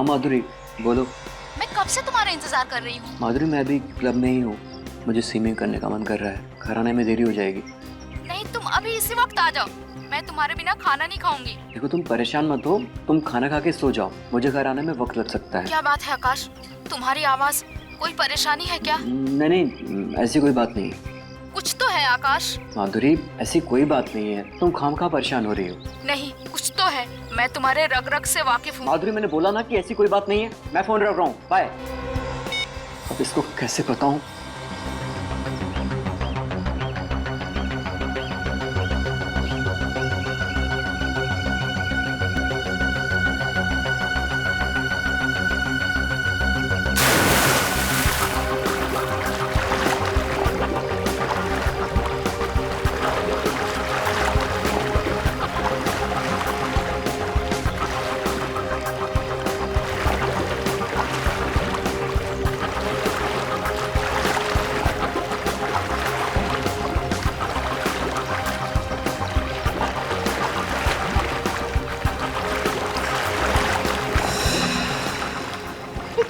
हाँ माधुरी बोलो। मैं कब से तुम्हारा इंतजार कर रही हूँ। माधुरी मैं अभी क्लब में ही हूँ, मुझे स्विमिंग करने का मन कर रहा है, घर आने में देरी हो जाएगी। नहीं, तुम अभी इसी वक्त आ जाओ, मैं तुम्हारे बिना खाना नहीं खाऊंगी। देखो तुम परेशान मत हो, तुम खाना खा के सो जाओ, मुझे घर आने में वक्त लग सकता है। क्या बात है आकाश, तुम्हारी आवाज, कोई परेशानी है क्या? नहीं ऐसी कोई बात नहीं है। कुछ तो है आकाश। माधुरी ऐसी कोई बात नहीं है, तुम खामखा परेशान हो रही हो। नहीं, कुछ तो है, मैं तुम्हारे रग रग से वाकिफ हूँ। माधुरी मैंने बोला ना कि ऐसी कोई बात नहीं है। मैं फोन रख रहा हूँ, बाय। अब इसको कैसे बताऊं?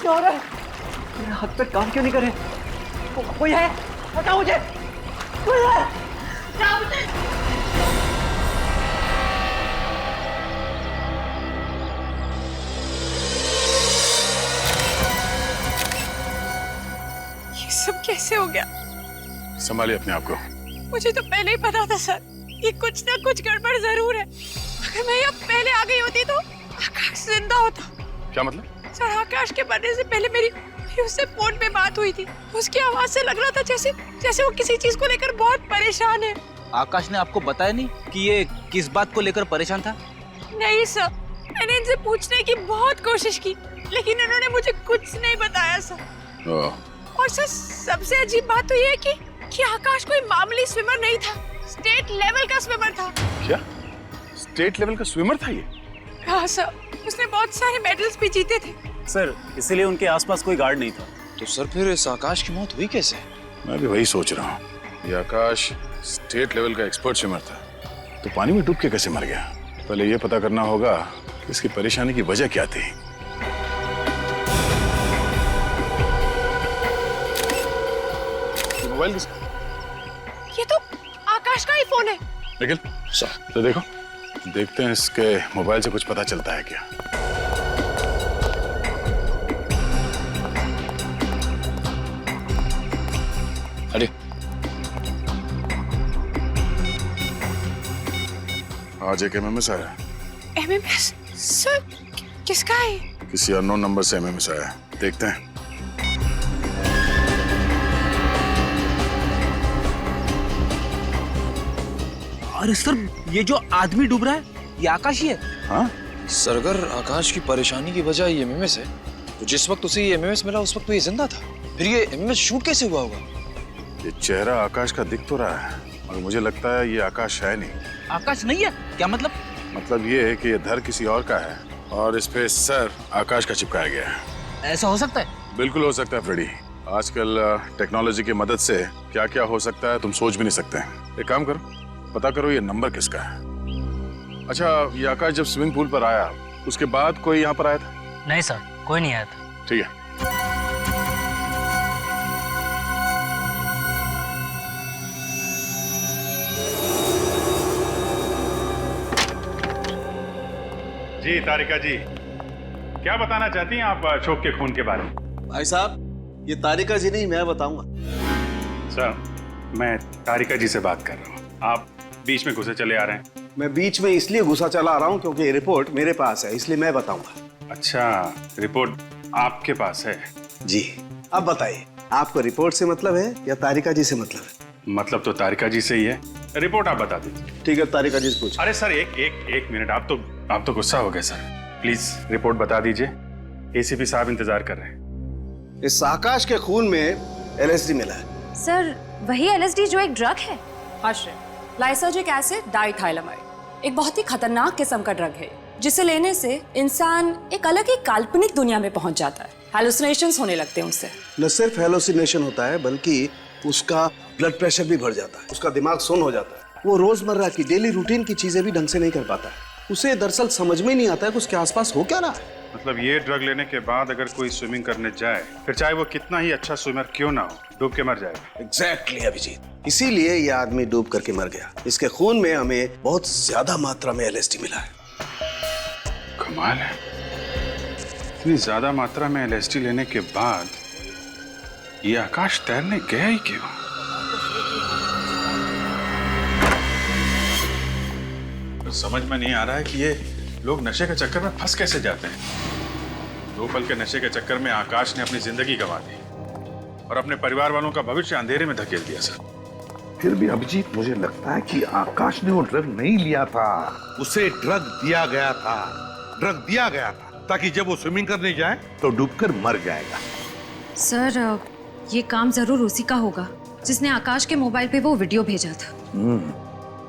क्या हो रहा है? मेरे हाथ पे काम क्यों नहीं करे? कोई है? बताओ मुझे। कोई है? बताओ मुझे। ये सब कैसे हो गया? संभालिए अपने आप को। मुझे तो पहले ही पता था सर, ये कुछ ना कुछ गड़बड़ जरूर है। अगर मैं यहाँ पहले आ गई होती तो आकाश जिंदा होता। क्या मतलब? सर, आकाश के मरने से पहले मेरी उससे फोन पे बात हुई थी। उसकी आवाज से लग रहा था जैसे वो किसी चीज को लेकर बहुत परेशान है। आकाश ने आपको बताया नहीं कि ये किस बात को लेकर परेशान था? नहीं सर, मैंने इनसे पूछने की बहुत कोशिश की, लेकिन इन्होंने मुझे कुछ नहीं बताया सर। और सर, सबसे अजीब बात तो ये है कि आकाश कोई मामूली स्विमर नहीं था, स्टेट लेवल का स्विमर था। क्या? स्टेट लेवल का स्विमर था ये? हाँ सर, उसने बहुत सारे मेडल्स भी जीते थे। सर, इसीलिए उनके आसपास कोई गार्ड नहीं था। तो सर फिर इस आकाश की मौत हुई कैसे? मैं भी वही सोच रहा हूँ। ये आकाश स्टेट लेवल का एक्सपर्ट स्विमर था, तो पानी में डूब के कैसे मर गया? पहले ये पता करना होगा कि इसकी परेशानी की वजह क्या थी। मोबाइल किसका? ये तो आकाश का ही फोन है। निखिल सर, तो देखो, देखते हैं इसके मोबाइल से कुछ पता चलता है क्या। अरे आज एक एमएमएस आया। एमएमएस? सर, किसका है? किसी अननोन नंबर से एमएमएस आया है, देखते हैं। अरे सर, ये जो आदमी डूब रहा है ये आकाश ही है। हाँ सर, अगर आकाश की परेशानी की वजह ये एमएमएस है, तो जिस वक्त उसे ये एमएमएस मिला उस वक्त तो ये जिंदा था। फिर ये एमएमएस शूट कैसे हुआ होगा? ये चेहरा आकाश का दिख तो रहा है, और मुझे लगता है ये आकाश है नहीं। आकाश नहीं है? क्या मतलब? मतलब ये है कि ये धर किसी और का है और इस पे सर आकाश का चिपकाया गया है। ऐसा हो सकता है? बिल्कुल हो सकता है फ्रेडी। आजकल टेक्नोलॉजी की मदद से क्या क्या हो सकता है तुम सोच भी नहीं सकते। एक काम करो, पता करो ये नंबर किसका है। अच्छा, ये आकाश जब स्विमिंग पूल पर आया उसके बाद कोई यहाँ पर आया था? नहीं सर, कोई नहीं आया था। ठीक है। जी तारिका जी, क्या बताना चाहती हैं आप अशोक के खून के बारे में? भाई साहब, ये तारिका जी नहीं, मैं बताऊंगा। सर, मैं तारिका जी से बात कर रहा हूँ, आप बीच में घुसे चले आ रहे हैं। मैं बीच में इसलिए घुसा चला आ रहा हूँ क्योंकि रिपोर्ट मेरे पास है, इसलिए मैं बताऊंगा। अच्छा, रिपोर्ट आपके पास है? जी, अब बताइए, आपको रिपोर्ट से मतलब है या तारिका जी से मतलब है? मतलब तो तारिका जी से ही है, रिपोर्ट आप बता दीजिए। ठीक है, तारिका जी से पूछ। अरे सर, एक मिनट, आप तो गुस्सा हो गए सर। प्लीज रिपोर्ट बता दीजिए, एसीपी साहब इंतजार कर रहे हैं। इस आकाश के खून में एलएसडी मिला है। सर, वही एलएसडी जो एक ड्रग है। आश्रय, लाइसर्जिक एसिड डाइथाइलामाइड एक बहुत ही खतरनाक किस्म का ड्रग है, जिसे लेने से इंसान एक अलग ही काल्पनिक दुनिया में पहुंच जाता है। हैलुसिनेशंस होने लगते हैं उससे। न सिर्फ हैलुसिनेशन होता है बल्कि उसका ब्लड प्रेशर भी बढ़ जाता है, उसका दिमाग सुन्न हो जाता है, वो रोजमर्रा की डेली रूटीन की चीजें भी ढंग से नहीं कर पाता है। उसे दरअसल समझ में नहीं आता है कि उसके आसपास हो क्या रहा है। मतलब ये ड्रग लेने के बाद अगर कोई स्विमिंग करने जाए, फिर चाहे वो कितना ही अच्छा स्विमर क्यों ना हो, डूब के मर जाएगा। एग्जैक्टली अभिजीत, इसीलिए ये आदमी डूब करके मर गया। इसके खून में हमें बहुत ज्यादा मात्रा में LSD मिला है। कमाल है, इतनी ज्यादा मात्रा में LSD लेने के बाद ये आकाश तैरने गया ही क्यों? समझ में नहीं आ रहा है कि ये लोग नशे के चक्कर में फंस कैसे जाते हैं। 2 पल के नशे के चक्कर में आकाश ने अपनी जिंदगी गंवा दी और अपने परिवार वालों का भविष्य अंधेरे में धकेल दिया। सर फिर भी अभिजीत, मुझे लगता है कि आकाश ने वो ड्रग नहीं लिया था, उसे ड्रग दिया गया था। ड्रग दिया गया था ताकि जब वो स्विमिंग करने जाए तो डूबकर मर जाएगा। सर ये काम जरूर उसी का होगा जिसने आकाश के मोबाइल पे वो वीडियो भेजा था।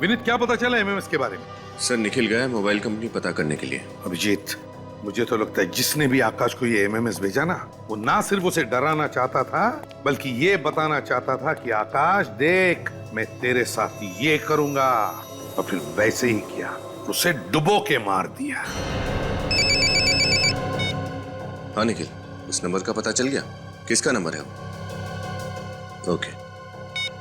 विनीत, क्या पता चला MMS के बारे में? सर निखिल गया मोबाइल कंपनी पता करने के लिए। अभिजीत, मुझे तो लगता है जिसने भी आकाश को ये MMS भेजा ना, वो ना सिर्फ उसे डराना चाहता था, बल्कि ये बताना चाहता था कि आकाश देख, मैं तेरे साथ ये करूंगा। और फिर वैसे ही किया, उसे डुबो के मार दिया। हाँ निखिल, उस नंबर का पता चल गया? किसका नंबर है वो? ओके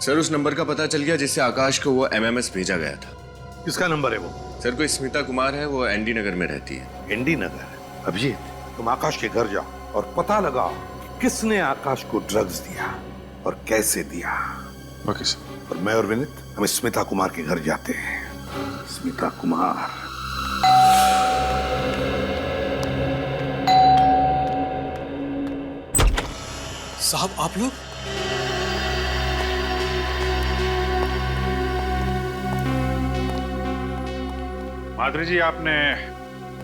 सर, उस नंबर का पता चल गया जिससे आकाश को वो MMS भेजा गया था। किसका नंबर है वो? सर कोई स्मिता कुमार है, वो एनडी नगर में रहती है। एनडी नगर? अभिजीत, तुम आकाश के घर जाओ और पता लगाओ कि किसने आकाश को ड्रग्स दिया और कैसे दिया। Okay sir. और मैं और विनीत हम स्मिता कुमार के घर जाते हैं। स्मिता कुमार। साहब आप लोग? माधुरी जी, आपने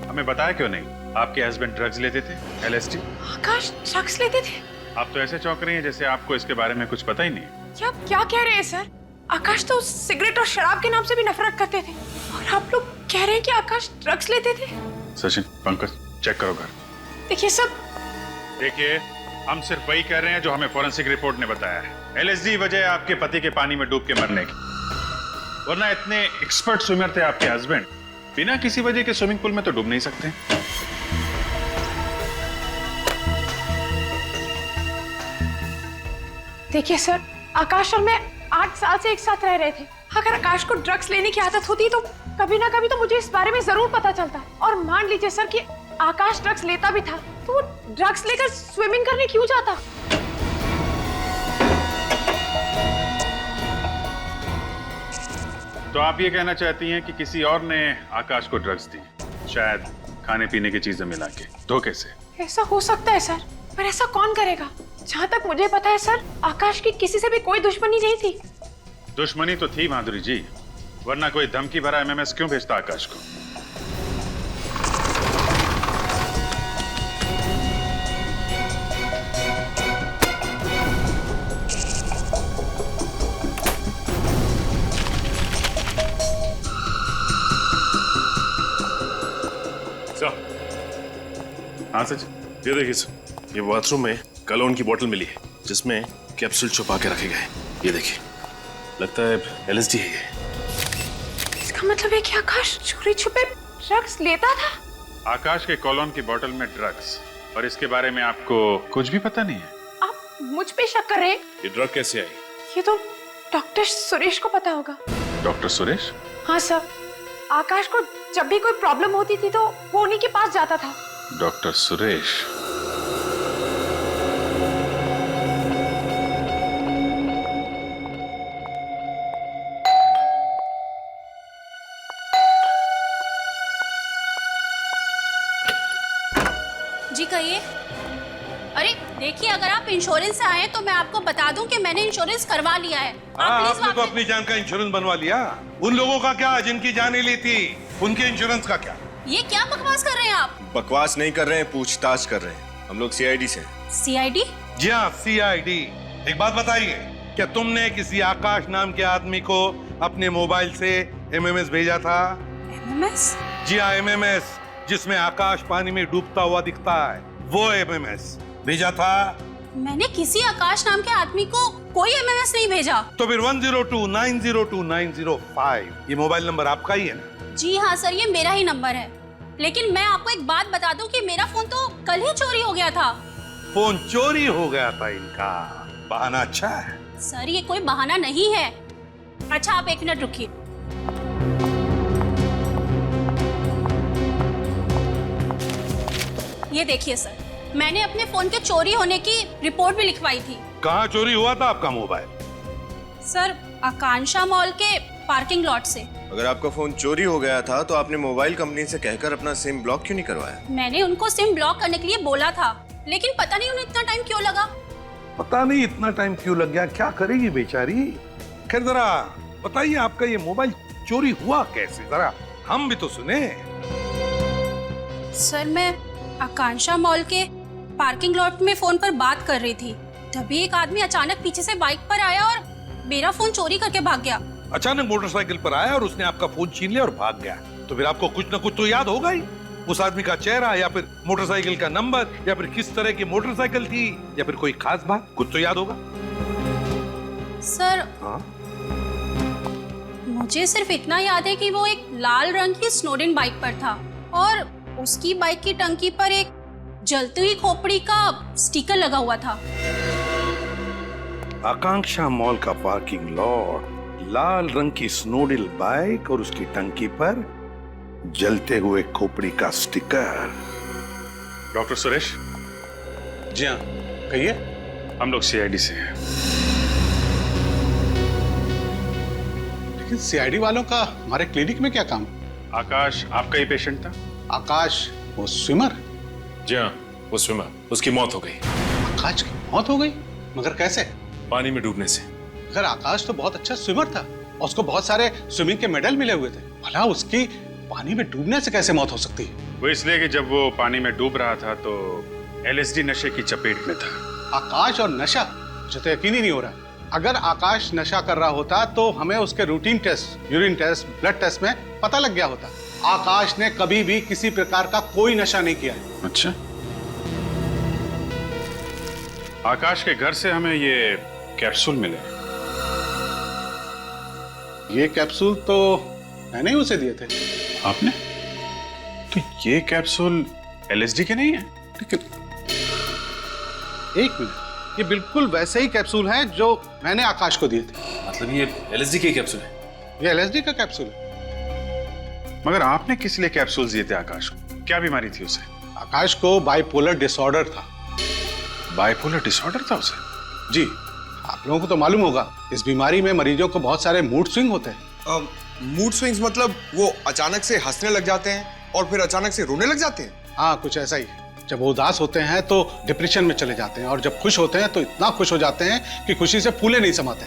हमें बताया क्यों नहीं? आपके हस्बैंड ड्रग्स लेते थे, LSD? आकाश ड्रग्स लेते थे? आप तो ऐसे चौंक रही हैं जैसे आपको इसके बारे में कुछ पता ही नहीं। क्या कह रहे हैं सर? आकाश तो सिगरेट और शराब के नाम से भी नफरत करते थे, और आप लोग कह रहे हैं कि आकाश ड्रग्स लेते थे? सचिन, पंकज, चेक करो घर। देखिए सर, देखिए, हम सिर्फ वही कह रहे हैं जो हमें फॉरेंसिक रिपोर्ट ने बताया है। LSD वजह है आपके पति के पानी में डूब के मरने की, वरना इतने एक्सपर्ट स्विमर थे आपके हस्बैंड, बिना किसी वजह के स्विमिंग पूल में तो डूब नहीं सकते। देखिए सर, आकाश और मैं 8 साल से एक साथ रह रहे थे। अगर आकाश को ड्रग्स लेने की आदत होती तो कभी ना कभी तो मुझे इस बारे में जरूर पता चलता। और मान लीजिए सर कि आकाश ड्रग्स लेता भी था, तो वो ड्रग्स लेकर स्विमिंग करने क्यों जाता? तो आप ये कहना चाहती हैं कि किसी और ने आकाश को ड्रग्स दी, शायद खाने पीने की चीजें मिला के, धोखे से? ऐसा हो सकता है सर, पर ऐसा कौन करेगा? जहाँ तक मुझे पता है सर, आकाश की किसी से भी कोई दुश्मनी नहीं थी। दुश्मनी तो थी माधुरी जी, वरना कोई धमकी भरा MMS क्यों भेजता आकाश को? हाँ सच, ये देखिए सर, ये बाथरूम में कलोन की बोतल मिली है जिसमें कैप्सूल छुपा के रखे गए। ये देखिए, लगता है LSD है ये। इसका मतलब है कि आकाश चोरी छुपे ड्रग्स लेता था? आकाश के कॉलोन की बोतल में ड्रग्स, और इसके बारे में आपको कुछ भी पता नहीं है? आप मुझ पे शक कर रहे हैं? ये ड्रग कैसे आई? ये तो डॉक्टर सुरेश को पता होगा। डॉक्टर सुरेश? हाँ सर, आकाश को जब भी कोई प्रॉब्लम होती थी तो वो उन्हीं के पास जाता था। डॉक्टर सुरेश? जी कहिए। अरे देखिए, अगर आप इंश्योरेंस से आए तो मैं आपको बता दूं कि मैंने इंश्योरेंस करवा लिया है। आपने तो अपनी जान का इंश्योरेंस बनवा लिया। उन लोगों का क्या जिनकी जानें ली थी, उनके इंश्योरेंस का क्या? ये क्या बकवास कर रहे हैं आप? बकवास नहीं कर रहे हैं, पूछताछ कर रहे हैं। हम लोग CID से। CID? जी हाँ, CID। एक बात बताइए, क्या तुमने किसी आकाश नाम के आदमी को अपने मोबाइल से MMS भेजा था? MMS? जी हाँ, MMS, जिसमें आकाश पानी में डूबता हुआ दिखता है, वो MMS भेजा था? मैंने किसी आकाश नाम के आदमी को कोई MMS नहीं भेजा। तो फिर 102902905 ये मोबाइल नंबर आपका ही है ना? जी हाँ सर, ये मेरा ही नंबर है। लेकिन मैं आपको एक बात बता दूं कि मेरा फोन तो कल ही चोरी हो गया था। फोन चोरी हो गया था इनका, बहाना अच्छा है। सर ये कोई बहाना नहीं है। अच्छा आप 1 मिनट रुकिए। ये देखिए सर, मैंने अपने फोन के चोरी होने की रिपोर्ट भी लिखवाई थी। कहाँ चोरी हुआ था आपका मोबाइल? सर आकांक्षा मॉल के पार्किंग लॉट से। अगर आपका फोन चोरी हो गया था तो आपने मोबाइल कंपनी से कहकर अपना सिम ब्लॉक क्यों नहीं करवाया? मैंने उनको सिम ब्लॉक करने के लिए बोला था, लेकिन पता नहीं उन्हें इतना टाइम क्यों लगा। पता नहीं इतना टाइम क्यों लग गया, क्या करेगी बेचारी। खैर जरा बताइए, आपका ये मोबाइल चोरी हुआ कैसे, जरा हम भी तो सुने। सर मैं आकांक्षा मॉल के पार्किंग लॉट में फोन पर बात कर रही थी, तभी एक आदमी अचानक पीछे से बाइक पर आया और मेरा फोन चोरी करके भाग गया। अचानक मोटरसाइकिल पर आया और उसने आपका फोन छीन लिया और भाग गया। तो फिर आपको कुछ ना कुछ तो याद होगा ही, उस आदमी का चेहरा या फिर मोटरसाइकिल का नंबर या फिर किस तरह की मोटरसाइकिल थी या फिर कोई खास बात, कुछ तो याद होगा। सर हाँ? मुझे सिर्फ इतना याद है कि वो एक लाल रंग की स्नोडेन बाइक पर था और उसकी बाइक की टंकी पर एक जलती हुई खोपड़ी का स्टिकर लगा हुआ था। आकांक्षा मॉल का पार्किंग लॉट, लाल रंग की स्नोडिल बाइक और उसकी टंकी पर जलते हुए खोपड़ी का स्टिकर। डॉक्टर सुरेश। जी हाँ, कहिए। हम लोग सीआईडी से हैं। लेकिन सीआईडी वालों का हमारे क्लिनिक में क्या काम? आकाश आपका ही पेशेंट था? आकाश वो स्विमर? जी हाँ, वो स्विमर, उसकी मौत हो गई। आकाश की मौत हो गई? मगर कैसे? पानी में डूबने से। अगर आकाश तो बहुत अच्छा स्विमर था और उसको बहुत सारे स्विमिंग के मेडल मिले हुए थे, भला उसकी पानी में डूबने से कैसे मौत हो सकती है? वो इसलिए कि जब वो पानी में डूब रहा था तो एलएसडी नशे की चपेट में था। आकाश और नशा? मुझे तो यकीन ही नहीं हो रहा। अगर आकाश नशा कर रहा होता तो हमें उसके routine test, urine test, blood test में पता लग गया होता। आकाश ने कभी भी किसी प्रकार का कोई नशा नहीं किया है। अच्छा, आकाश के घर से हमें ये कैप्सूल मिले। ये कैप्सूल तो मैंने ही उसे दिए थे। आपने? तो ये कैप्सूल एलएसडी के नहीं है? लेकिन एक मिनट, ये बिल्कुल वैसे ही कैप्सूल हैं जो मैंने आकाश को दिए थे। मतलब ये एलएसडी के कैप्सूल है? ये एलएसडी का कैप्सूल है। मगर आपने किस लिए कैप्सूल दिए थे आकाश को? क्या बीमारी थी उसे? आकाश को बाइपोलर डिसऑर्डर था। बाइपोलर डिसऑर्डर था उसे? जी, आप लोगों को तो मालूम होगा, इस बीमारी में मरीजों को बहुत सारे मूड स्विंग होते हैं। मूड स्विंग्स मतलब वो अचानक से हंसने लग जाते हैं और फिर अचानक से रोने लग जाते हैं? हाँ, कुछ ऐसा ही। जब वो उदास होते हैं तो डिप्रेशन में चले जाते हैं और जब खुश होते हैं तो इतना खुश हो जाते हैं कि खुशी से फूले नहीं समाते।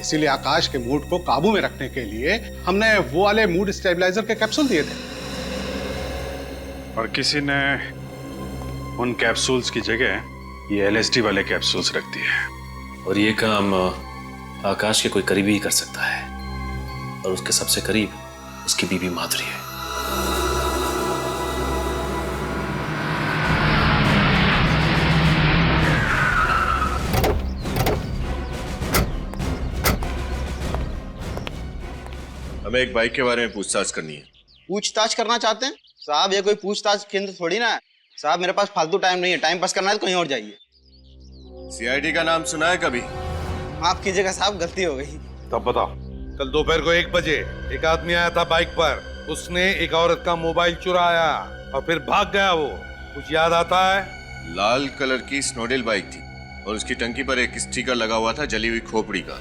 इसीलिए आकाश के मूड को काबू में रखने के लिए हमने वो वाले मूड स्टेबलाइजर के कैप्सूल दिए थे। और किसी ने उन कैप्सूल्स की जगह ये एलएसडी वाले कैप्सूल्स रख दिए। और ये काम आकाश के कोई करीबी ही कर सकता है, और उसके सबसे करीब उसकी बीवी माधुरी है। हमें एक बाइक के बारे में पूछताछ करनी है। पूछताछ करना चाहते हैं साहब? ये कोई पूछताछ केंद्र थोड़ी ना है साहब। मेरे पास फालतू टाइम नहीं है, टाइम पास करना है तो कहीं और जाइए। सीआईडी का नाम सुना है कभी? माफ कीजिएगा साहब, गलती हो गई। तब बताओ। कल दोपहर को 1 बजे एक आदमी आया था बाइक पर, उसने एक औरत का मोबाइल चुराया और फिर भाग गया। वो कुछ याद आता है? लाल कलर की स्नोडेल बाइक थी और उसकी टंकी पर एक स्टिकर लगा हुआ था जली हुई खोपड़ी का।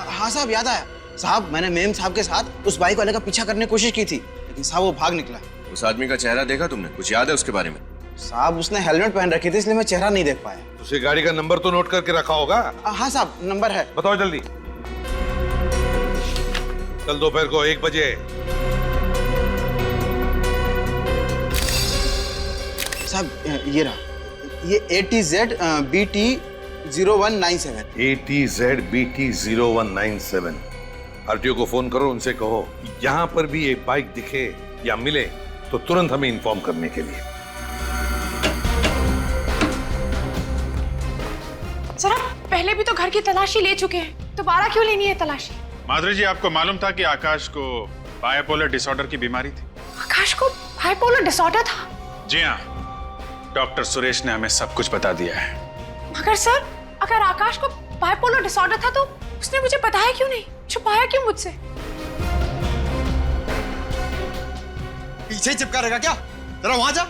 हाँ साहब, याद आया साहब। मैंने मेम साहब के साथ उस बाइक वाले का पीछा करने की कोशिश की थी, लेकिन साहब वो भाग निकला। उस आदमी का चेहरा देखा तुमने? कुछ याद है उसके बारे में? साहब उसने हेलमेट पहन रखी थी, इसलिए मैं चेहरा नहीं देख पाया। उसे गाड़ी का नंबर तो नोट करके रखा होगा? हाँ साहब, नंबर है। बताओ जल्दी। कल दोपहर को 1 बजे। साहब ये रहा, ये ATZ BT 0197। ATZ BT 0197। RTO को फोन करो, उनसे कहो यहाँ पर भी एक बाइक दिखे या मिले तो तुरंत हमें इन्फॉर्म करने के लिए। सर आप पहले भी तो घर की तलाशी ले चुके हैं, दोबारा क्यों लेनी है तलाशी? माधुरी जी, आपको मालूम था कि आकाश को बाइपोलर डिसऑर्डर की बीमारी थी। आकाश को बाइपोलर डिसऑर्डर था? जी हाँ, डॉक्टर सुरेश ने हमें सब कुछ बता दिया है। मगर सर, अगर आकाश को बाइपोलर डिसऑर्डर था तो उसने मुझे बताया क्यों नहीं, छुपाया क्यों मुझसे? पीछे ही चिपका रहेगा क्या? जरा वहां जा।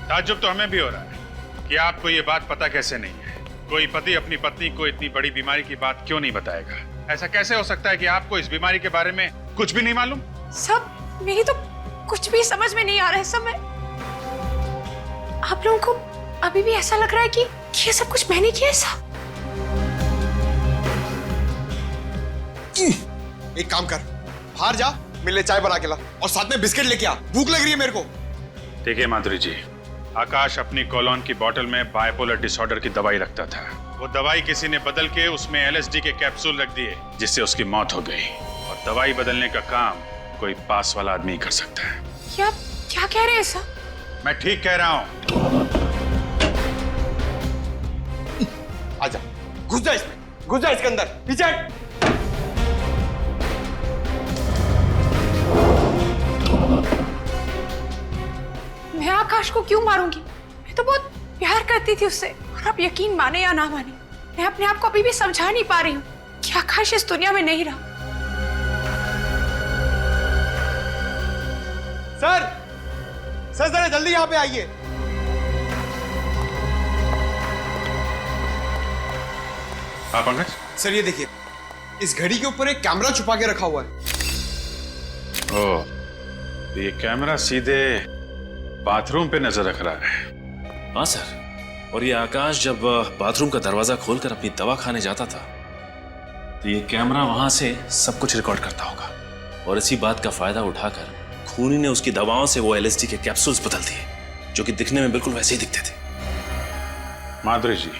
ताज्जुब तो हमें भी हो रहा है कि आपको ये बात पता कैसे नहीं है। कोई पति अपनी पत्नी को इतनी बड़ी बीमारी की बात क्यों नहीं बताएगा? ऐसा कैसे हो सकता है कि आपको इस बीमारी के बारे में कुछ भी नहीं मालूम? सब मेरी तो कुछ भी समझ में नहीं आ रहा है। सब आप लोगों को अभी भी ऐसा लग रहा है कि ये सब कुछ मैंने किया है? सब एक काम कर, बाहर जा, मिले चाय बना के ला और साथ में बिस्किट लेके आ, भूख लग रही है मेरे को। देखिए माधुरी जी, आकाश अपनी कॉलोन की बोतल में बाइपोलर डिसऑर्डर की दवाई रखता था। वो दवाई किसी ने बदल के उसमें LSD के कैप्सूल रख दिए, जिससे उसकी मौत हो गई। और दवाई बदलने का काम कोई पास वाला आदमी कर सकता है। क्या कह रहे हैं सर? मैं ठीक कह रहा हूँ। आजा, घुस जा इसमें, घुस जा इसके अंदर, पीछे। मैं आकाश को क्यों मारूंगी? मैं तो बहुत प्यार करती थी उससे। और आप यकीन माने या ना माने, मैं अपने आप को अभी भी समझा नहीं पा रही हूँ कि आकाश इस दुनिया में नहीं रहा। सर जरा जल्दी यहाँ पे आइए। हाँ पंकज। सर ये देखिए, इस घड़ी के ऊपर एक कैमरा छुपा के रखा हुआ है। ओह, ये कैमरा सीधे बाथरूम पे नजर रख रहा है। हाँ सर, और ये आकाश जब बाथरूम का दरवाजा खोलकर अपनी दवा खाने जाता था तो ये कैमरा वहां से सब कुछ रिकॉर्ड करता होगा। और इसी बात का फायदा उठाकर खूनी ने उसकी दवाओं से वो LSD के कैप्सूल्स बदल दिए, जो कि दिखने में बिल्कुल वैसे ही दिखते थे। माधुरी जी,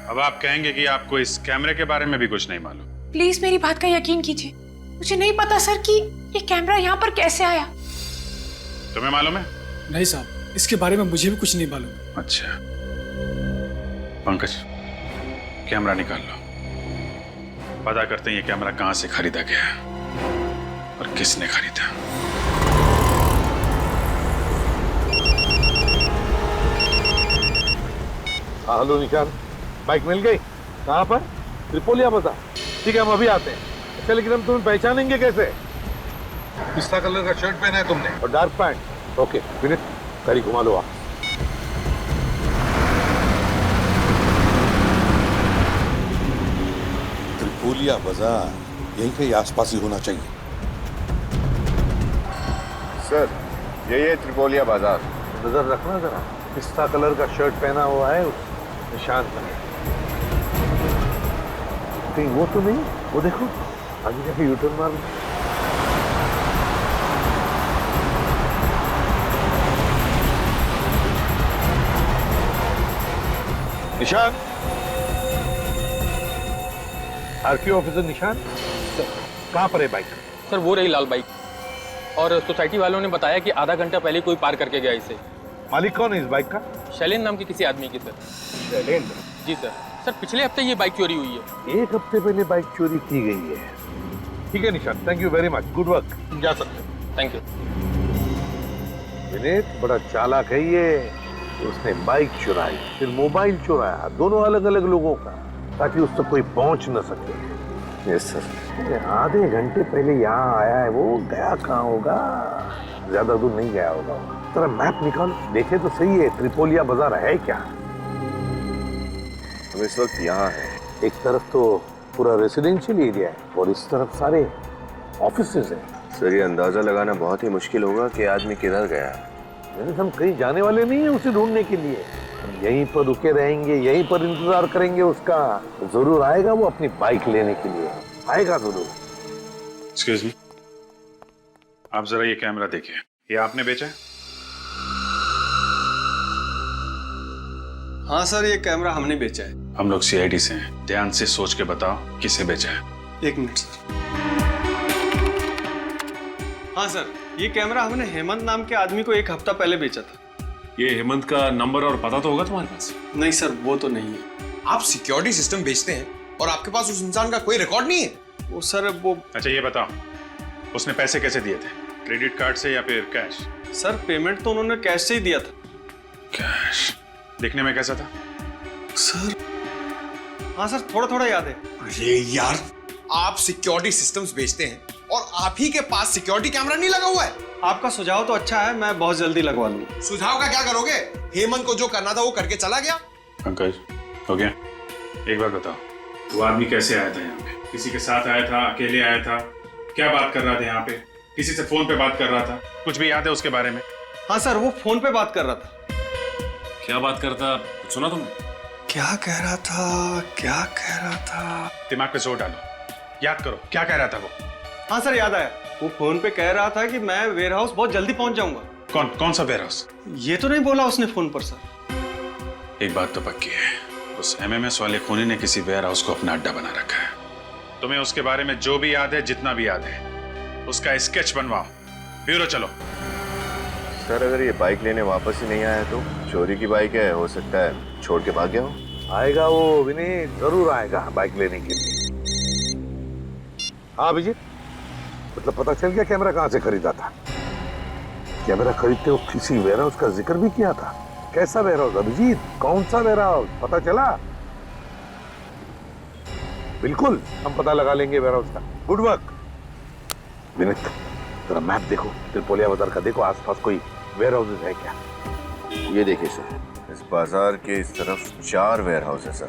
अब आप कहेंगे कि आपको इस कैमरे के बारे में भी कुछ नहीं मालूम? प्लीज मेरी बात का यकीन कीजिए, मुझे नहीं पता सर कि ये कैमरा यहाँ पर कैसे आया। तुम्हें मालूम है? नहीं साहब, इसके बारे में मुझे भी कुछ नहीं मालूम। अच्छा पंकज, कैमरा निकाल लो, पता करते हैं ये कैमरा कहां से खरीदा गया और किसने खरीदा। हेलो निशान, बाइक मिल गई? कहाँ पर? त्रिपोलिया बाजार। ठीक है, हम अभी आते हैं। अच्छा, लेकिन हम तुम्हें पहचानेंगे कैसे? पिस्ता कलर का शर्ट पहना है तुमने और डार्क पैंट। ओके विनीत, गाड़ी घुमा लो आप। त्रिपोलिया बाजार यहीं कहीं आसपास ही होना चाहिए। सर, यही है त्रिपोलिया बाजार। नजर रखना जरा, पिस्ता कलर का शर्ट पहना हुआ है उस निशान पर। कहीं वो तो नहीं? वो देखो, आगे जाके यूटर्न मार लो। निशान, आरटीओ ऑफिसर निशान, कहाँ पर है बाइक? सर वो रही लाल बाइक, और सोसाइटी वालों ने बताया कि आधा घंटा पहले कोई पार करके गया इसे। मालिक कौन है इस बाइक का? शैलेंद्र नाम के किसी आदमी की सर। शैलेंद्र? जी सर। सर पिछले हफ्ते ये बाइक चोरी हुई है। एक हफ्ते पहले बाइक चोरी की गई है। ठीक है निशान, thank you very much, good work, जा सकते हैं। Thank you. विनीत बड़ा चालाक है ये। उसने बाइक चुराई, फिर मोबाइल चुराया, दोनों अलग अलग लोगों का, ताकि उस तक कोई पहुंच न सके। Yes sir. आधे घंटे पहले यहाँ आया है वो, गया कहाँ होगा? ज्यादा दूर नहीं गया होगा। तेरा मैप निकाल, देखे तो सही है त्रिपोलिया बाजार है क्या? हम इस वक्त यहाँ है। एक तरफ तो पूरा रेसिडेंशियल एरिया है और इस तरफ सारे ऑफिसेज हैं। सर ये अंदाजा लगाना बहुत ही मुश्किल होगा कि आदमी किधर गया है। हम कहीं जाने वाले नहीं है उसे ढूंढने के लिए। हम यहीं पर रुके रहेंगे, यहीं पर इंतजार करेंगे उसका। जरूर आएगा वो अपनी बाइक लेने के लिए, आएगा जरूर। एक्सक्यूज मी, आप जरा ये कैमरा देखिए, ये आपने बेचा है? हाँ सर, ये कैमरा हमने बेचा है। हम लोग CID से हैं, ध्यान से सोच के बताओ किसे बेचा है। एक मिनट सर। हाँ सर, ये कैमरा हमने हेमंत नाम के आदमी को एक हफ्ता पहले बेचा था। ये हेमंत का नंबर और पता तो होगा तुम्हारे पास? नहीं सर, वो तो नहीं है। आप सिक्योरिटी सिस्टम बेचते हैं और आपके पास उस इंसान का कोई रिकॉर्ड नहीं है? वो सर वो। अच्छा ये बताओ, उसने पैसे कैसे दिए थे? क्रेडिट कार्ड से या फिर कैश? सर पेमेंट तो उन्होंने कैश से ही दिया था। कैश? दिखने में कैसा था? सर हाँ सर, थोड़ा थोड़ा याद है। अरे यार, आप सिक्योरिटी सिस्टम्स बेचते हैं और आप ही के पास सिक्योरिटी कैमरा नहीं लगा हुआ है। आपका सुझाव तो अच्छा है, मैं बहुत जल्दी लगवा लूंगा। सुझाव का क्या करोगे? हेमंत को जो करना था वो करके चला गया। पंकज, हो गया? एक बात बताओ, वो आदमी कैसे आया था यहाँ पे? किसी के साथ आया था, अकेले आया था? क्या बात कर रहा था यहाँ पे? किसी से फोन पे बात कर रहा था? कुछ भी याद है उसके बारे में? हाँ सर, वो फोन पे बात कर रहा था। क्या बात करता, सुना तुमने? क्या कह रहा था? दिमाग पे जोर डालो, याद करो, क्या कह रहा था वो? हाँ सर, याद आया। वो फोन पे कह रहा था कि मैं वेयर हाउस बहुत जल्दी पहुंच जाऊंगा। कौन सा वेयर हाउस? ये तो नहीं बोला उसने फोन पर सर। एक बात तो पक्की है, उस एमएमएस वाले खूनी ने किसी वेयर हाउस को अपना अड्डा बना रखा है। तुम्हें उसके बारे में जो भी याद है, जितना भी याद है, उसका स्केच बनवाओ। ब्यूरो चलो। सर अगर ये बाइक लेने वापस ही नहीं आया तो? चोरी की बाइक है, हो सकता है छोड़ के भाग गया हो। आएगा वो विनीत, जरूर आएगा बाइक लेने के लिए। हाँ अभिजीत, मतलब पता चल गया कैमरा कहाँ से खरीदा था? कैमरा खरीदते वक्त किसी वेयर हाउस का जिक्र भी किया था। कैसा वेयर हाउस अभिजीत? कौन सा वेयर हाउस पता चला? बिल्कुल, हम पता लगा लेंगे वेयर हाउस का। Good work Vineet. जरा मैप देखो, त्रिपोलिया बाजार का देखो, आसपास कोई वेयर हाउसेस है क्या? ये देखिए सर, इस बाजार के इस तरफ 4 वेयर हाउस है सर।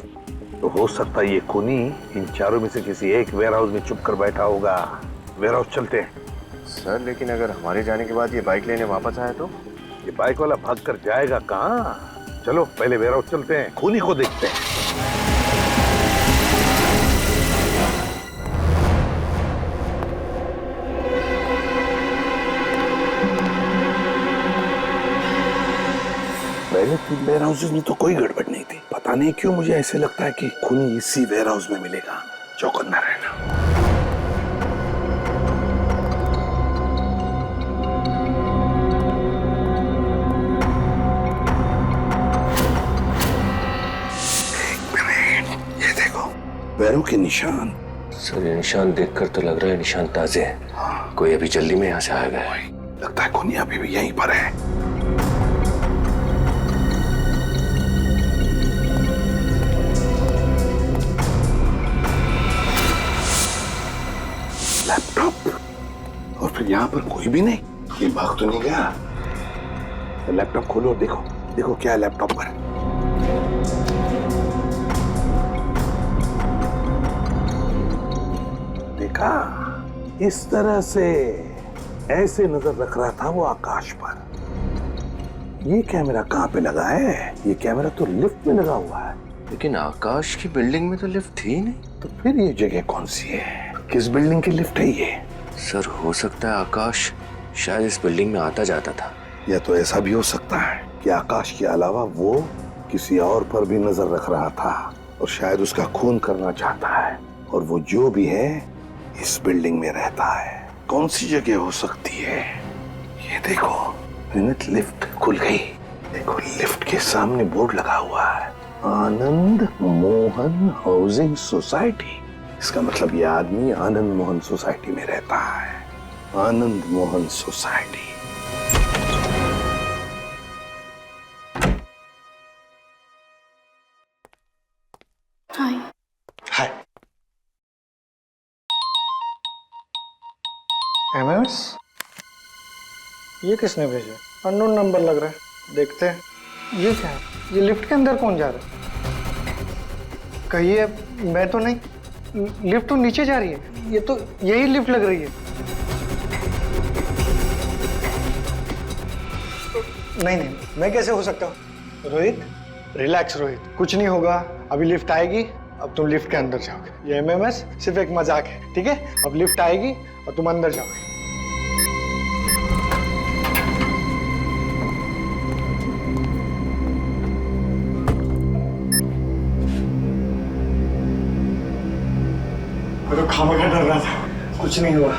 तो हो सकता है ये खूनी इन चारों में से किसी एक वेयर हाउस में छुप कर बैठा होगा। वेयर हाउस चलते हैं। सर लेकिन अगर हमारे जाने के बाद ये बाइक लेने वापस आया तो? ये बाइक वाला भाग कर जाएगा कहाँ? चलो पहले वेयर हाउस चलते हैं, खूनी को देखते हैं। पहले 3 वेयर हाउसेस में तो कोई गड़बड़ नहीं थी। पता नहीं क्यों मुझे ऐसे लगता है कि खूनी इसी वेयर हाउस में मिलेगा। चौकन्ना रहना। पैरों के निशान। सर ये निशान देखकर तो लग रहा है निशान ताजे हैं। हाँ। कोई अभी जल्दी में यहाँ से आ गया है। लगता है खूनी अभी भी यहीं पर है। लैपटॉप, और फिर यहाँ पर कोई भी नहीं। ये भाग तो नहीं गया। लैपटॉप खोलो और देखो, देखो क्या है लैपटॉप पर। देखा, इस तरह से ऐसे नजर रख रहा था वो आकाश पर। ये कैमरा कहाँ पे लगा है? ये कैमरा तो लिफ्ट में लगा हुआ है। लेकिन आकाश की बिल्डिंग में तो लिफ्ट थी नहीं। तो फिर ये जगह कौन सी है? किस बिल्डिंग की लिफ्ट है ये? सर हो सकता है आकाश शायद इस बिल्डिंग में आता जाता था। या तो ऐसा भी हो सकता है कि आकाश के अलावा वो किसी और पर भी नजर रख रहा था और शायद उसका खून करना चाहता है, और वो जो भी है इस बिल्डिंग में रहता है। कौन सी जगह हो सकती है? ये देखो विनीत, लिफ्ट खुल गई। देखो लिफ्ट के सामने बोर्ड लगा हुआ है, आनंद मोहन हाउसिंग सोसाइटी। इसका मतलब ये आदमी आनंद मोहन सोसाइटी में रहता है। आनंद मोहन सोसाइटी। हाय। हाय। एमएमएस? ये किसने भेजा? अननोन नंबर लग रहा है, देखते हैं। ये क्या है? ये लिफ्ट के अंदर कौन जा रहा है? कहिए मैं तो नहीं। लिफ्ट तो नीचे जा रही है। ये तो यही लिफ्ट लग रही है। नहीं नहीं, मैं कैसे हो सकता हूँ? रोहित रिलैक्स रोहित, कुछ नहीं होगा। अभी लिफ्ट आएगी, अब तुम लिफ्ट के अंदर जाओगे। ये एमएमएस सिर्फ एक मजाक है, ठीक है? अब लिफ्ट आएगी और तुम अंदर जाओगे। मैं तो खामखा डर रहा था, कुछ नहीं हुआ।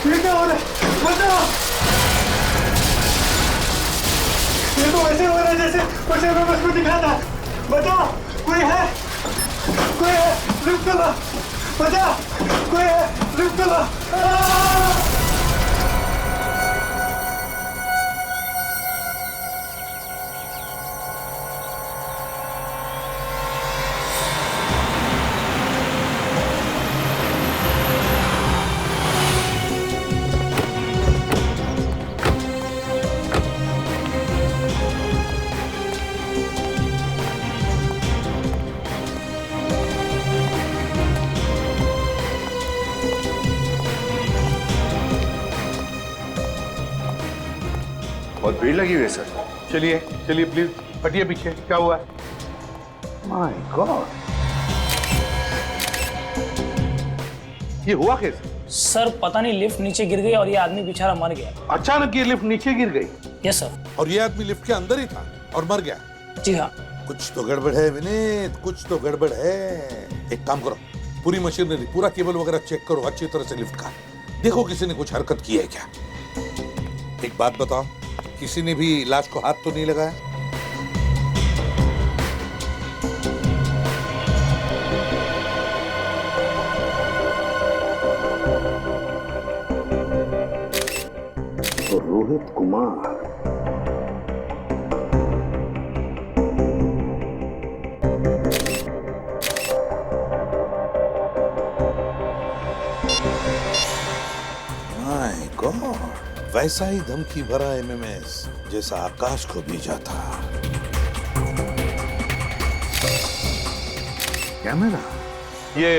ये क्या हो रहा है? बचाओ! ये तो वैसे हो रहा है जैसे कुछ एमएमएस को दिखा था। बचाओ! कोई है? कोई है? लिफ्ट चला! बचाओ! कोई है? बहुत भीड़ लगी हुई है सर। चलिए चलिए प्लीज हटिए पीछे। क्या हुआ है? माय गॉड, ये हुआ कैसे? सर पता नहीं लिफ्ट नीचे गिर गई और ये आदमी बेचारा मर गया। अचानक ये लिफ्ट नीचे गिर गई? Yes sir. और ये आदमी लिफ्ट के अंदर ही था और मर गया? जी हाँ। कुछ तो गड़बड़ है विनीत, कुछ तो गड़बड़ है। एक काम करो, पूरी मशीनरी, पूरा केबल वगैरह चेक करो अच्छी तरह से लिफ्ट का। देखो किसी ने कुछ हरकत की है क्या। एक बात बताओ, किसी ने भी लाश को हाथ तो नहीं लगाया? तो रोहित कुमार, माय गॉड, वैसा ही धमकी भरा एमएमएस जैसा आकाश को भेजा था। क्या मेरा ये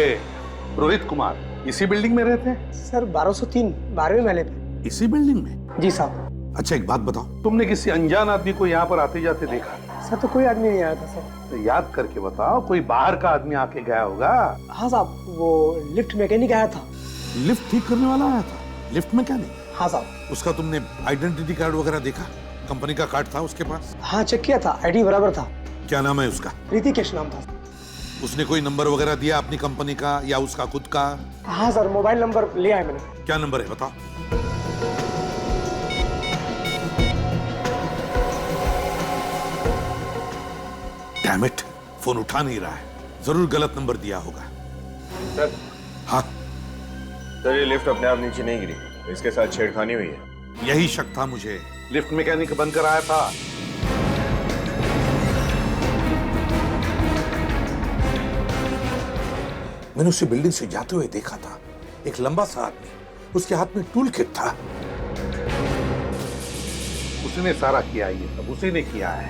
रोहित कुमार इसी बिल्डिंग में रहते हैं? सर 1203 12वें महले पे। इसी बिल्डिंग में? जी साहब। अच्छा एक बात बताओ, तुमने किसी अनजान आदमी को यहाँ पर आते जाते देखा? सर तो कोई आदमी नहीं आया था सर। तो याद करके बताओ, कोई बाहर का आदमी आके गया होगा। हाँ साहब, वो लिफ्ट मैकेनिक आया था। लिफ्ट ठीक करने वाला आया था? Lift mechanic? हाँ साहब। उसका तुमने आइडेंटिटी कार्ड वगैरह देखा? कंपनी का कार्ड था उसके पास? हाँ चेक किया था, आईडी बराबर था। क्या नाम है उसका? ऋतिकेश नाम था। उसने कोई नंबर वगैरह दिया अपनी कंपनी का या उसका खुद का? हाँ सर, मोबाइल नंबर लिया है मैंने। क्या नंबर है बताओ। डैम इट, फोन उठा नहीं रहा है, जरूर गलत नंबर दिया होगा। सर। हाँ सर, ये लिफ्ट अपने आप नीचे नहीं गिरी, इसके साथ छेड़खानी हुई है। यही शक था मुझे। लिफ्ट मैकेनिक बनकर आया था। मैंने उसे बिल्डिंग से जाते हुए देखा था, एक लंबा सा आदमी, उसके हाथ में टूल किट था। उसने सारा किया, ये सब उसी ने किया है,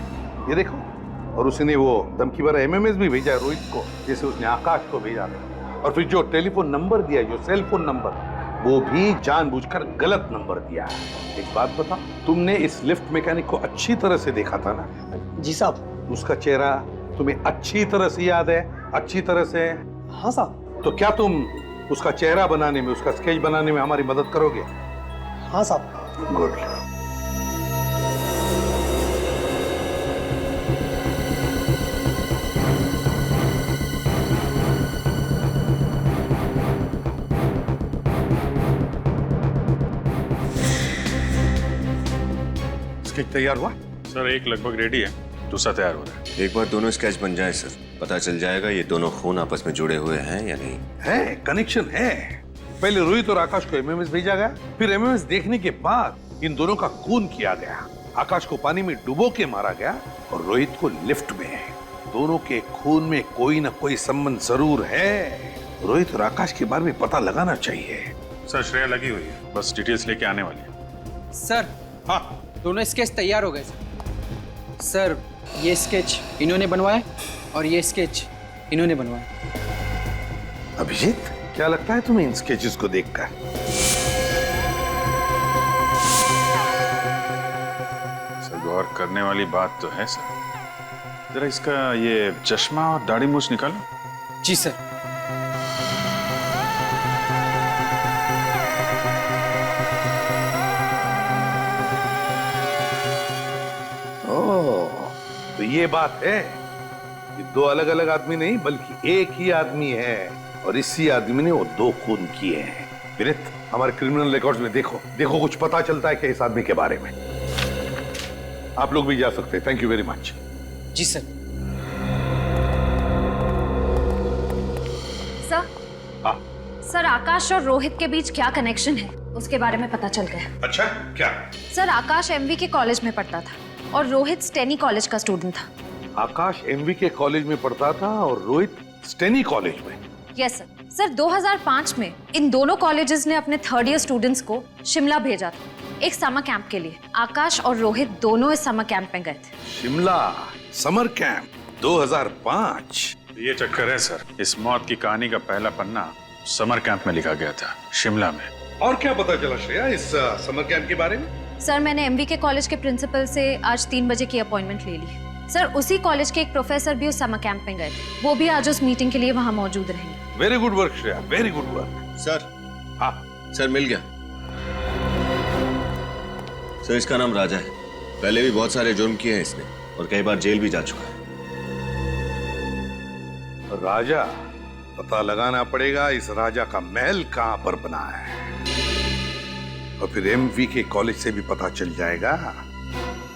ये देखो। और उसने वो धमकी भरा एमएमएस भी भेजा रोहित को, जैसे उसने आकाश को भेजा था। और फिर जो टेलीफोन नंबर दिया, जो सेल फोन नंबर, वो भी जानबूझकर गलत नंबर दिया है। एक बात बताओ, तुमने इस लिफ्ट मैकेनिक को अच्छी तरह से देखा था ना? जी साहब। उसका चेहरा तुम्हें अच्छी तरह से याद है? अच्छी तरह से? हाँ साहब। तो क्या तुम उसका चेहरा बनाने में, उसका स्केच बनाने में हमारी मदद करोगे? हाँ साहब। गुड। स्केच तैयार हुआ? सर एक लगभग रेडी है, दूसरा तैयार हो रहा है। एक बार दोनों स्केच बन जाए सर, पता चल जाएगा ये दोनों खून आपस में जुड़े हुए हैं या नहीं। है, कनेक्शन है। पहले रोहित और आकाश को एमएमएस भेजा गया, फिर एमएमएस देखने के बाद इन दोनों का खून किया गया। आकाश को पानी में डुबो के मारा गया और रोहित को लिफ्ट में। दोनों के खून में कोई ना कोई संबंध जरूर है। रोहित और आकाश के बारे में पता लगाना चाहिए। सर श्रेया लगी हुई है, बस डिटेल्स लेके आने वाली है। सर। हाँ। दोनों स्केच तैयार हो गए सर। सर ये स्केच इन्होंने बनवाए और ये स्केच इन्होंने बनवाए। अभिजीत, क्या लगता है तुम्हें इन स्केचेस को देखकर? सर गौर करने वाली बात तो है सर। जरा इसका ये चश्मा और दाढ़ी मूछ निकालो। जी सर। तो ये बात है, ये दो अलग अलग आदमी नहीं बल्कि एक ही आदमी है, और इसी आदमी ने वो दो खून किए हैं। विनीत, हमारे क्रिमिनल रिकॉर्ड्स में देखो, देखो कुछ पता चलता है क्या इस आदमी के बारे में। आप लोग भी जा सकते हैं। Thank you very much. जी सर। सर। हाँ। सर आकाश और रोहित के बीच क्या कनेक्शन है उसके बारे में पता चल गया। अच्छा, क्या? सर आकाश एमवी के कॉलेज में पढ़ता था और रोहित स्टेनी कॉलेज का स्टूडेंट था। आकाश एमवी के कॉलेज में पढ़ता था और रोहित स्टेनी कॉलेज में। Yes sir. सर 2005 में इन दोनों कॉलेजेस ने अपने थर्ड ईयर स्टूडेंट्स को शिमला भेजा था एक समर कैंप के लिए। आकाश और रोहित दोनों इस समर कैंप में गए थे। Shimla summer camp 2005। ये चक्कर है सर, इस मौत की कहानी का पहला पन्ना समर कैंप में लिखा गया था, शिमला में। और क्या पता चला श्रेया इस समर कैंप के बारे में? सर मैंने एमवी के कॉलेज के प्रिंसिपल से आज 3 बजे की अपॉइंटमेंट ले ली। सर उसी कॉलेज के एक प्रोफेसर भी उस समर कैंप में गए थे, वो भी आज उस मीटिंग के लिए वहाँ मौजूद रहेंगे। Very good work Shreya, very good work. Sir. हाँ सर मिल गया। सर इसका नाम राजा है, पहले भी बहुत सारे जुर्म किए हैं इसने और कई बार जेल भी जा चुका है। राजा, पता लगाना पड़ेगा इस राजा का महल कहां पर बना है और फिर एमवी के कॉलेज से भी पता चल जाएगा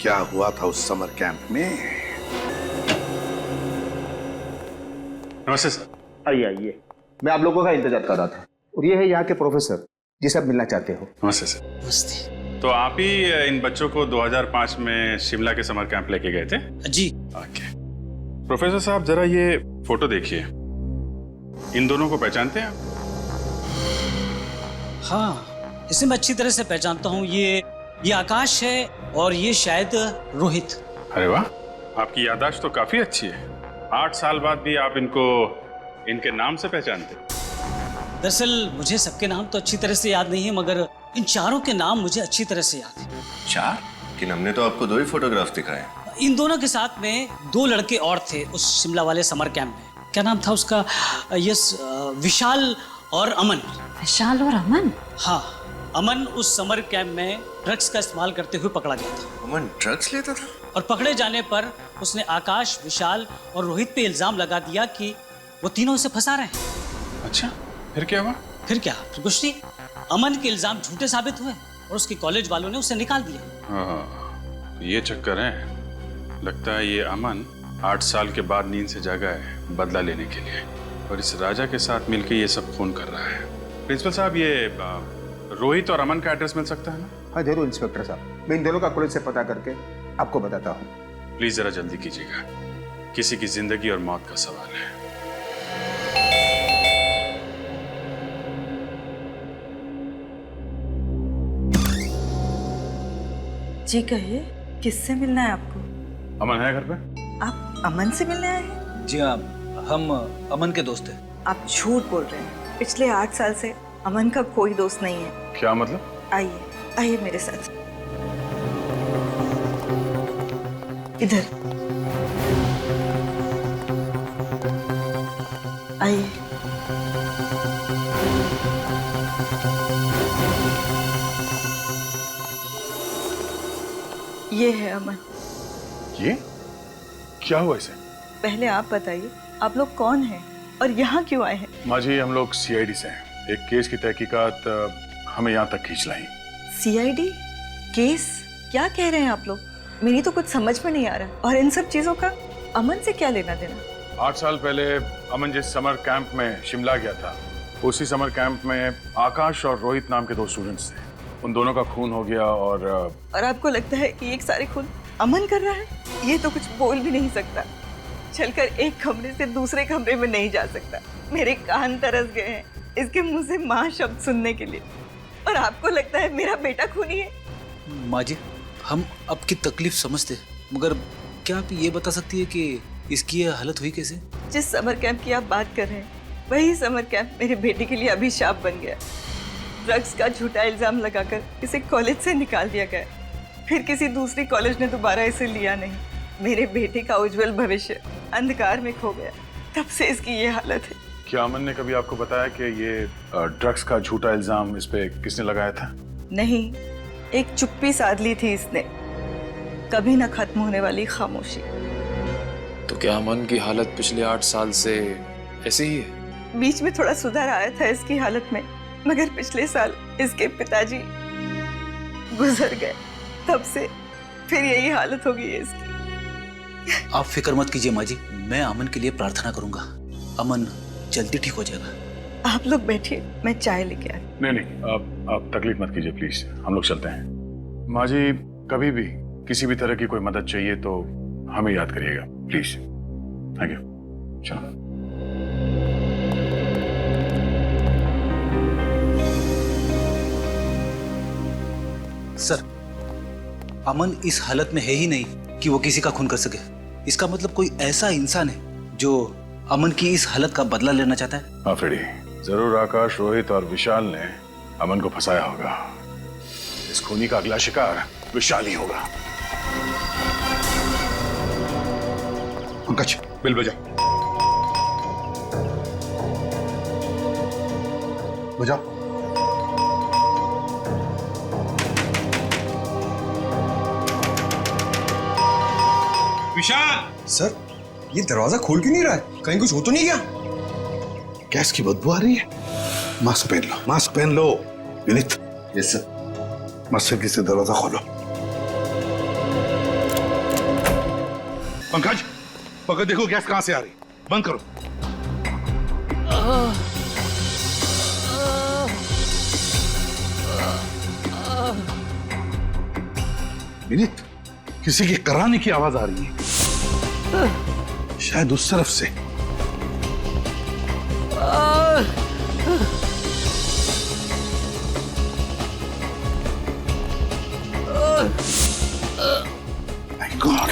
क्या हुआ था उस समर कैंप में। नमस्ते सर। आइए आइए, मैं आप लोगों का इंतजार कर रहा था और ये है यहाँ के प्रोफेसर जिसे आप मिलना चाहते हो। नमस्ते सर। नमस्ते। तो आप ही इन बच्चों को 2005 में शिमला के समर कैंप लेके गए थे? जी। ओके। प्रोफेसर साहब जरा ये फोटो देखिए, इन दोनों को पहचानते हैं आप? हाँ, इसे मैं अच्छी तरह से पहचानता हूँ। ये आकाश है और ये शायद रोहित। अरे वाह, आपकी याददाश्त तो काफी अच्छी है। 8 साल बाद भी आप इनको इनके नाम से पहचानते? दरअसल मुझे सबके नाम तो अच्छी तरह से याद नहीं है, मगर इन चारों के नाम मुझे अच्छी तरह से याद है। 4? लेकिन हमने तो आपको 2 ही फोटोग्राफ दिखाए। इन दोनों के साथ में 2 लड़के और थे उस शिमला वाले समर कैंप में। क्या नाम था उसका? यस, विशाल और अमन। विशाल और अमन? हाँ, अमन उस समर कैंप में ड्रग्स का इस्तेमाल करते हुए पकड़ा गया था। अमन ड्रग्स लेता था? और पकड़े जाने पर उसने आकाश, विशाल और रोहित पे इल्जाम लगा दिया कि वो तीनों उसे फंसा रहे हैं। अच्छा, फिर क्या हुआ? फिर कुछ नहीं। अमन के इल्जाम झूठे साबित हुए और उसके कॉलेज वालों ने उसे निकाल दिया। हाँ, ये चक्कर है। लगता है ये अमन 8 साल के बाद नींद से जागा है बदला लेने के लिए और इस राजा के साथ मिलकर ये सब खून कर रहा है। प्रिंसिपल साहब, ये रोहित और अमन का एड्रेस मिल सकता है ना? हाँ जरूर इंस्पेक्टर साहब, मैं इन दोनों का कॉलेज से पता करके आपको बताता हूँ। प्लीज जरा जल्दी कीजिएगा, किसी की जिंदगी और मौत का सवाल है। जी कहिए, किससे मिलना है आपको? अमन है घर पे? आप अमन से मिलने आए हैं? जी हाँ, हम अमन के दोस्त हैं। आप झूठ बोल रहे हैं। पिछले 8 साल से अमन का कोई दोस्त नहीं है। क्या मतलब? आइए आइए मेरे साथ, इधर आइए। ये है अमन। ये क्या हुआ इसे? पहले आप बताइए, आप लोग कौन हैं और यहाँ क्यों आए हैं? माँ जी, हम लोग सीआईडी से हैं। एक केस की तहकीकात हमें यहाँ तक खींच लाई। CID case? क्या कह रहे हैं आप लोग? मेरी तो कुछ समझ में नहीं आ रहा। और इन सब चीजों का अमन से क्या लेना देना? 8 साल पहले अमन जिस समर कैंप में शिमला गया था, उसी समर कैंप में आकाश और रोहित नाम के 2 स्टूडेंट्स थे। उन दोनों का खून हो गया और आपको लगता है कि एक सारे खून अमन कर रहा है? ये तो कुछ बोल भी नहीं सकता, चलकर एक कमरे से दूसरे कमरे में नहीं जा सकता। मेरे कान तरस गए हैं इसके मुंह से माँ शब्द सुनने के लिए। और आपको लगता है मेरा बेटा खूनी है? माँ जी, हम आपकी तकलीफ समझते हैं, मगर क्या आप ये बता सकती है कि इसकी ये हालत हुई कैसे? जिस समर कैंप की आप बात कर रहे हैं, वही समर कैंप मेरे बेटे के लिए अभिशाप बन गया। ड्रग्स का झूठा इल्जाम लगाकर इसे कॉलेज से निकाल दिया गया। फिर किसी दूसरी कॉलेज ने दोबारा इसे लिया नहीं। मेरे बेटे का उज्जवल भविष्य अंधकार में खो गया। तब से इसकी ये हालत है। क्या अमन ने कभी आपको बताया कि ये ड्रग्स का झूठा इल्जाम इस पे किसने लगाया था? नहीं, एक चुप्पी साध ली थी इसने, कभी न खत्म होने वाली खामोशी। तो क्या अमन की हालत पिछले 8 साल से ऐसे ही है? बीच में थोड़ा सुधार आया था इसकी हालत में, मगर पिछले साल इसके पिताजी गुजर गए। तब से फिर यही हालत हो गई है इसकी। आप फिक्र मत कीजिए माँ जी, मैं अमन के लिए प्रार्थना करूंगा। अमन जल्दी ठीक हो जाएगा। आप लोग बैठिए, मैं चाय लेके आ रही। नहीं नहीं, आप तकलीफ मत कीजिए प्लीज, हम लोग चलते हैं। माँ जी, कभी भी किसी भी तरह की कोई मदद चाहिए तो हमें याद करिएगा प्लीज। Thank you. चलो। सर, अमन इस हालत में है ही नहीं कि वो किसी का खून कर सके। इसका मतलब कोई ऐसा इंसान है जो अमन की इस हालत का बदला लेना चाहता है। हाँ फ्रेडी, जरूर आकाश, रोहित और विशाल ने अमन को फंसाया होगा। इस खूनी का अगला शिकार विशाल ही होगा। पंकज, बिल बजाओ। बजाओ। विशाल सर, ये दरवाजा खोल क्यों नहीं रहा है? कहीं कुछ हो तो नहीं गया? गैस की बदबू आ रही है। मास्क पहन लो, मास्क पहन लो। विनीत। Yes sir. मस्जिद से दरवाजा खोलो। पंकज, पंकज देखो गैस कहां से आ रही। बंद करो। विनीत, किसी के कराने की आवाज आ रही है, शायद उस तरफ से। My God.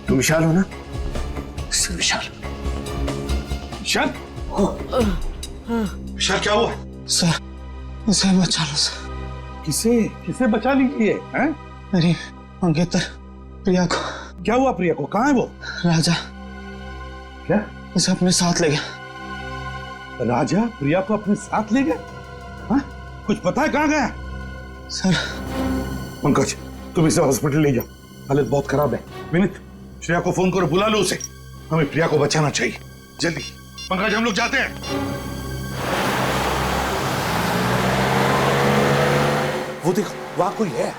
तुम विशाल हो ना? सर विशाल। विशाल? विशाल क्या हुआ? सर, मुझे बचा लो सर। किसे किसे बचा लीजिए? हैं? मेरी मंगेतर प्रिया को। क्या हुआ प्रिया को? कहाँ है वो? राजा क्या उसे अपने साथ ले गया। राजा प्रिया को अपने साथ ले गया? हाँ? कुछ पता है कहाँ गया? सर। पंकज, तुम इसे हॉस्पिटल ले जाओ, हालत बहुत खराब है। विनीत, श्रेया को फोन करो, बुला लो उसे। हमें प्रिया को बचाना चाहिए, जल्दी। पंकज, हम लोग जाते हैं। वो देखो, वहां कोई है।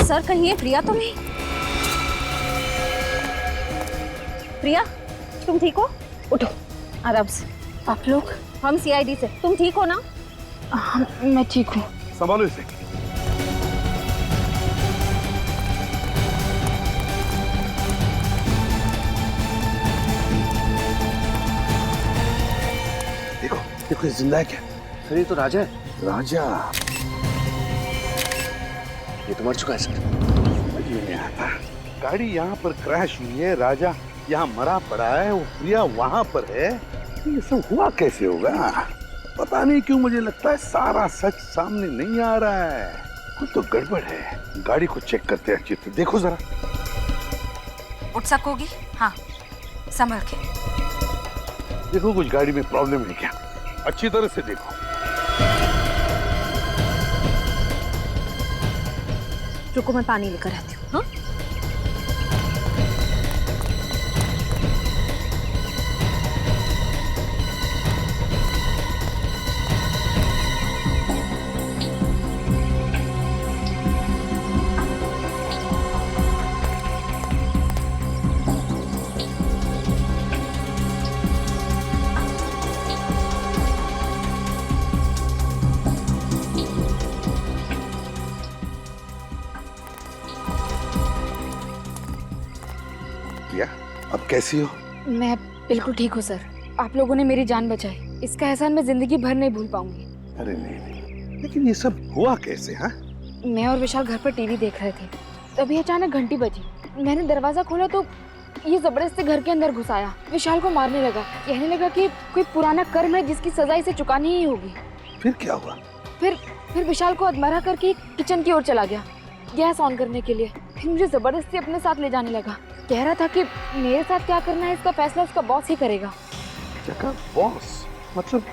सर, कहीं ये प्रिया तो नहीं? प्रिया, तुम ठीक हो? उठो आराम से। आप लोग? हम सीआईडी से। तुम ठीक हो ना? मैं ठीक हूँ। संभालो इसे। देखो देखो, ये जिंदा है क्या? सर, ये तो राजा है। राजा? ये तो मर चुका है सर। समझ में नहीं आता। गाड़ी यहाँ पर क्रैश हुई है, राजा यहाँ मरा पड़ा है, वो प्रिया वहां पर है। ये सब हुआ कैसे होगा? पता नहीं क्यों मुझे लगता है सारा सच सामने नहीं आ रहा है। कुछ तो गड़बड़ है। गाड़ी को चेक करते हैं अच्छी तरह। देखो जरा। उठ सकोगी? हाँ, संभल के देखो कुछ गाड़ी में प्रॉब्लम है क्या, अच्छी तरह से देखो। रुको, मैं पानी लेकर आती हूँ। हाँ? अब कैसी हो? मैं बिल्कुल ठीक हूँ सर। आप लोगों ने मेरी जान बचाई, इसका एहसान मैं जिंदगी भर नहीं भूल पाऊंगी। अरे नहीं, लेकिन ये सब हुआ कैसे? हाँ, मैं और विशाल घर पर टीवी देख रहे थे, तभी अचानक घंटी बजी। मैंने दरवाजा खोला तो ये जबरदस्ती घर के अंदर घुस आया। विशाल को मारने लगा, कहने लगा कि कोई पुराना कर्म है जिसकी सजा इसे चुकानी ही होगी। फिर क्या हुआ? फिर विशाल को अधमरा करके किचन की ओर चला गया गैस ऑन करने के लिए। फिर मुझे जबरदस्ती अपने साथ ले जाने लगा। कह रहा था कि मेरे साथ क्या करना है इसका फैसला उसका बॉस ही करेगा। बॉस? मतलब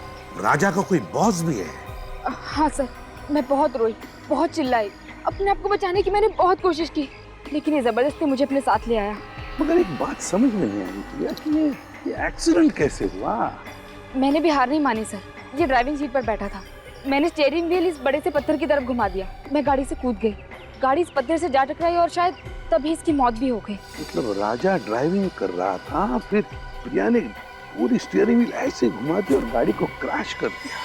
राजा का कोई बॉस भी है? हाँ सर, मैं बहुत रोई, बहुत चिल्लाई, अपने आप को बचाने की मैंने बहुत कोशिश की, लेकिन ये जबरदस्ती मुझे अपने साथ ले आया। मगर एक बात समझ में नहीं आई कि ये एक्सीडेंट कैसे हुआ? मैंने भी हार नहीं मानी सर। ये ड्राइविंग सीट पर बैठा था, मैंने स्टीयरिंग व्हील इस बड़े से पत्थर की तरफ घुमा दिया, मैं गाड़ी से कूद गई, गाड़ी इस पत्थर से जा टकराई और शायद तभी इसकी मौत भी हो गई। मतलब राजा ड्राइविंग कर रहा था, फिर प्रिया ने पूरी स्टीयरिंग व्हील ऐसे घुमा दी और गाड़ी को क्रैश कर दिया।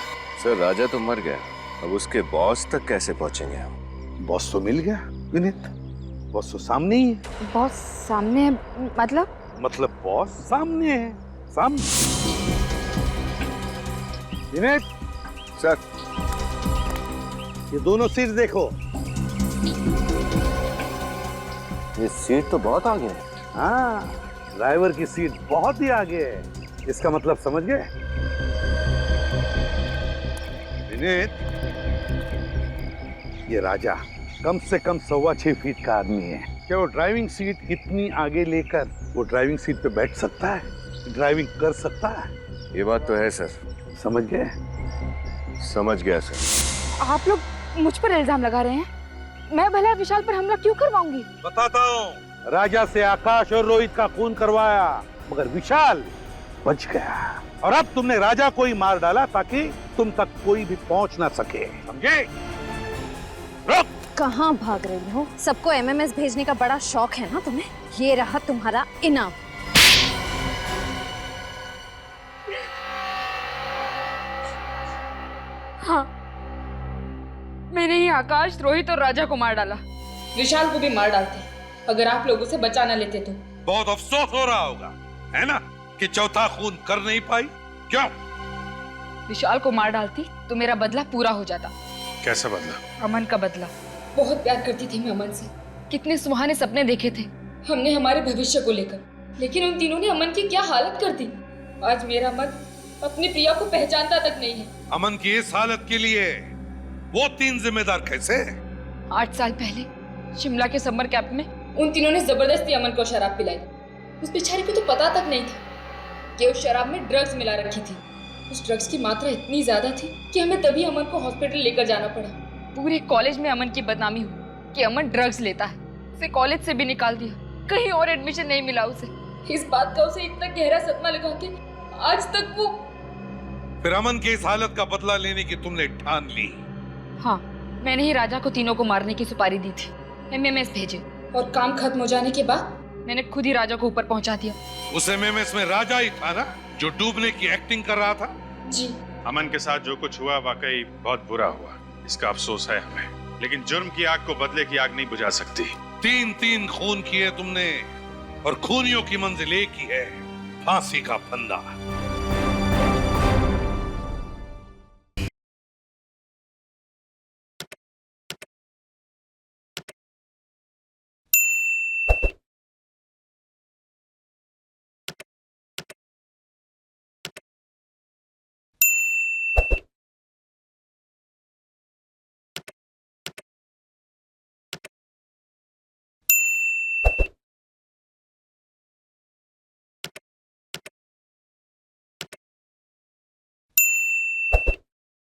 सर राजा तो मर गया, अब उसके बॉस तक कैसे पहुंचेंगे हम? बॉस तो मिल गया विनीत, बॉस तो सामने ही है। बॉस सामने है मतलब बॉस सामने है, सामने। विनीत सर, ये दोनों सीट देखो। ये सीट तो बहुत आगे है। हाँ, ड्राइवर की सीट बहुत ही आगे है, इसका मतलब समझ गए? विनीत, ये राजा कम से कम 6.25 फीट का आदमी है। क्या वो ड्राइविंग सीट इतनी आगे लेकर वो ड्राइविंग सीट पे बैठ सकता है, ड्राइविंग कर सकता है? ये बात तो है सर। समझ गए? समझ गया सर। आप लोग मुझ पर इल्जाम लगा रहे हैं, मैं भला विशाल पर हमला क्यों करवाऊंगी? बताता हूँ। राजा से आकाश और रोहित का खून करवाया, मगर विशाल बच गया, और अब तुमने राजा को ही मार डाला ताकि तुम तक कोई भी पहुंच ना सके, समझे? रुक! कहाँ भाग रही हो? सबको एमएमएस भेजने का बड़ा शौक है ना तुम्हें? ये रहा तुम्हारा इनाम। हाँ, मैंने ही आकाश, रोहित और राजा को मार डाला। विशाल को भी मार डालते अगर आप लोग उसे बचा न लेते तो। बहुत अफसोस हो रहा होगा, है ना, कि चौथा खून कर नहीं पाई। क्यों? विशाल को मार डालती तो मेरा बदला पूरा हो जाता। कैसा बदला? अमन का बदला। बहुत प्यार करती थी मैं अमन से, कितने सुहाने सपने देखे थे हमने हमारे भविष्य को लेकर, लेकिन उन तीनों ने अमन की क्या हालत कर दी। आज मेरा मन अपनी प्रिया को पहचानता तक नहीं है। अमन की इस हालत के लिए वो तीन जिम्मेदार कैसे? 8 साल पहले शिमला के समर कैंप में उन तीनों ने जबरदस्ती अमन को शराब पिलाई। उस बेचारी को तो पता तक नहीं था कि उस शराब में ड्रग्स मिला रखी थी। उस ड्रग्स की मात्रा इतनी ज्यादा थी कि हमें तभी अमन को हॉस्पिटल लेकर जाना पड़ा। पूरे कॉलेज में अमन की बदनामी हुई कि अमन ड्रग्स लेता है। उसे कॉलेज से भी निकाल दिया, कहीं और एडमिशन नहीं मिला उसे। इस बात का उसे इतना गहरा सदमा लगा कि आज तक वो। फिर अमन की इस हालत का बदला लेने की तुमने ठान ली? हाँ, मैंने ही राजा को तीनों को मारने की सुपारी दी थी। एमएमएस भेजे और काम खत्म हो जाने के बाद मैंने खुद ही राजा को ऊपर पहुंचा दिया। उस एमएमएस में राजा ही था ना, जो डूबने की एक्टिंग कर रहा था? जी। अमन के साथ जो कुछ हुआ वाकई बहुत बुरा हुआ, इसका अफसोस है हमें, लेकिन जुर्म की आग को बदले की आग नहीं बुझा सकती। 3 खून किए तुमने, और खूनियों की मंजिल एक ही है, फांसी का फंदा।